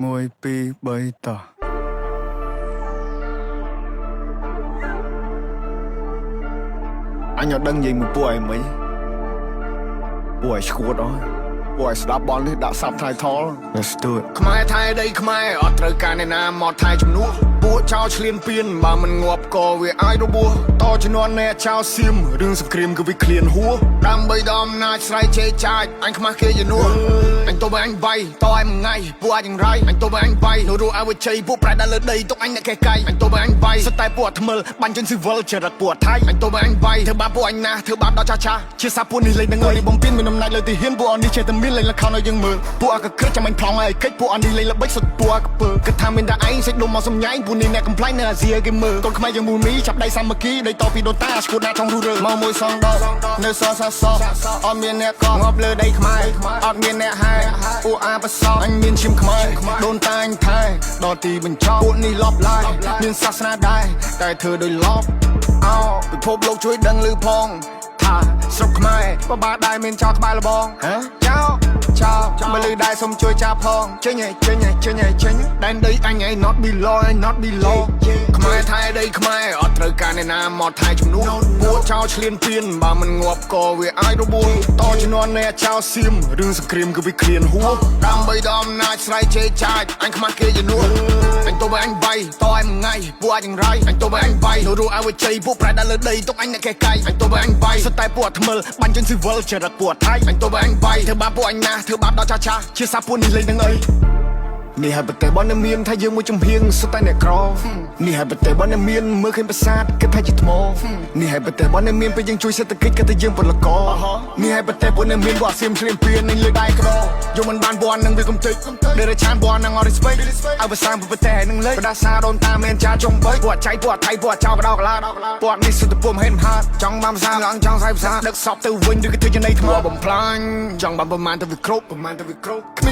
មួយពីរបីតោះអញអត់ដឹងនិយាយមួយពួកឯងមិនពួកឯងឈួតអស់ពួកឯងស្ដាប់បលនេះដាក់ Subtitle Let's do it ខ្មែរថៃដីខ្មែរអត់ត្រូវការអ្នកណាមកថៃជំនួសពួកចោលឆ្លៀនពៀនបើមិនងាប់ក៏វាអាចរបួសតជំនាន់អ្នកចោលសៀមរឿងសង្គ្រាមគឺវាឃ្លានហួរដើម្បីដល់អំណាចស្រ័យជេរចាចអញខ្មាស់គេយនួរអញទៅបើអញបៃតឯមួយថ្ងៃពួកអាចយ៉ាងไรអញទៅបើអញបៃនៅរੂអវជ័យពួកប្រែដល់លើដីទុកអញអ្នកកែកៃអញទៅបើអញបៃសតែពួកថ្មិលបាញ់ជនស៊ីវិលចរិតពួកថៃអញទៅបើអញបៃធ្វើបាបពួកអញណាធ្វើបាបដល់ចាចាជាសាពួកនេះលេងនឹងអីបំពេញមានអំណាចលើទីហ៊ានពួកអននេះចេះតែមានលេងលខោឲ្យយើងមើលពួកអកក្រិចចាំអញប្លង់ឲ្យកិច្ចពួកអននេះលេងល្បិចសុទ្ធពួកអកពើគិតថាមានតែឯងសេចដុំមកសំញ៉ៃពួកនេះអ្នកកំ ប្លែងនៅអាស៊ីគេមើលកូនខ្មែរយើងមូលមីចាប់ដៃសាមគ្គីដៃតពីដូនតាស្គូតណាចង់រស់រើមកមួយសងដកនៅសសសអត់មានអ្នកកងប់លើដីខ្មែរអត់មានអ្នកហែពួកអាបសអញមានឈាមខ្មែរដូនតាអញថែដល់ទីបញ្ចប់ពួកនេះលបឡាយមានសាសនាដែរតែធ្វើដោយលបអោពិភពលោកជួយដឹងឮផងថាស្រុកខ្មែរបបាដែរមានចោលក្បែរលបងចោលមកលឺដែរសុំជួយចាប់ផងចេញដែនដីអញឯង not below ខ្មែរថៃដីខ្មែរអត់ត្រូវការអ្នកណាមកថៃជំនួសពួកចោលឆ្លៀនពៀនបើមិនងាប់ក៏វាអាចរបួសតជំនាន់អ្នកចោលសៀមរឿងសង្គ្រាមគឺវាឃ្លានហួរដើម្បីដល់អំណាចស្រ័យជេរចាចអញខ្មាស់គេយនួរអញទៅបើអញបៃតឯមួយថ្ងៃពួកអាចយ៉ាងไรអញទៅបើអញបៃនៅរੂអវជ័យពួកប្រែដល់លើដីទុកអញអ្នកកែកៃអញទៅបើអញបៃសតែពួកថ្មិលបាញ់ជនស៊ីវិលចរិតពួកថៃអញទៅបើអញបៃធ្វើបាបពួកអញណាធ្វើបាបដល់ចាចាជាសាពួកនេះលេងនឹងអីនេះហើយប្រទេសបនមានថាយើងមួយចំហៀងសុទ្ធតែអ្នកក្រនេះហើយប្រទេសបនមានមើលឃើញប្រាសាទគិតថាជាថ្មនេះហើយប្រទេសបនមានពេលយើងជួយសេដ្ឋកិច្ចគិតថាយើងពលករនេះហើយប្រទេសបនមានពួកអាសៀមឆ្លៀនពៀននឹងលើដៃក្រយកមិនបានបននឹងវាកំតិចដេរឆានបននឹងអត់ respect ឲ្យភាសាប្រទេសនឹងលេខបដាសាដូនតាមានចាចំបីពួកចៃពួកថៃពួកចោលបដោកឡាពួកនេះសុទ្ធតែពុំហេតុហាត់ចង់បានភាសាឡើងចង់សាយភាសាដឹកសពទៅវិញឬក៏ធ្វើជានៃថ្មបំផ្លាញចង់បានប្រមាណទៅវាគ្រប់គ្មា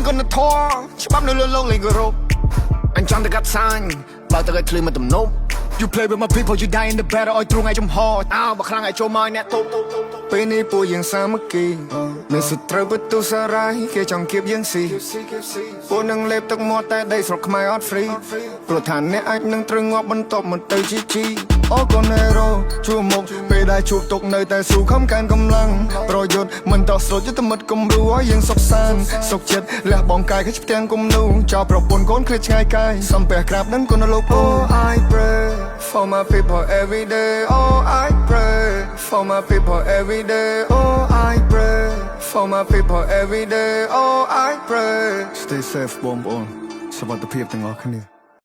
នគុណធម៌ច្បាប់នៅលើលោកលេងគោរពអញចង់ទៅកាត់សាញបើទៅឲ្យឃ្លីមកទំនប់ You play with my people you die in the battle ឲ្យទ្រង់ឲ្យចំហអោបើខ្លាំងឲ្យចូលមកអ្នកទុបពេលនេះពួកយើងសាមគ្គីនៅសត្រូវបន្ទុសារាយគេចង់គៀបយើងស៊ីពួកនឹងលេបទឹកមាត់តែដីស្រុកខ្មែរអត់ free ព្រោះថាអ្នកអាចនឹងត្រូវងាប់បន្ទាប់មកទៅជីអូកូណេរ៉ូជួមុខពេលដែលជួបទុកនៅតែស៊ូខំកើនកម្លាំងប្រយុទ្ធមិនតោះស្រូតយុទ្ធមិត្តគំរូឲ្យយើងសុខសាន្តសុខចិត្តលះបង់កាយគេផ្ទាំងគំនូចោលប្រពន្ធកូនឃ្លាតឆ្ងាយកាយសំពះក្រាបនឹងគុណលោក Oh I pray for my people every day Oh I pray for my people every day Oh I pray for my people every day Oh I pray Stay safe បងប្អូនសុខភាពទាំងអស់គ្នា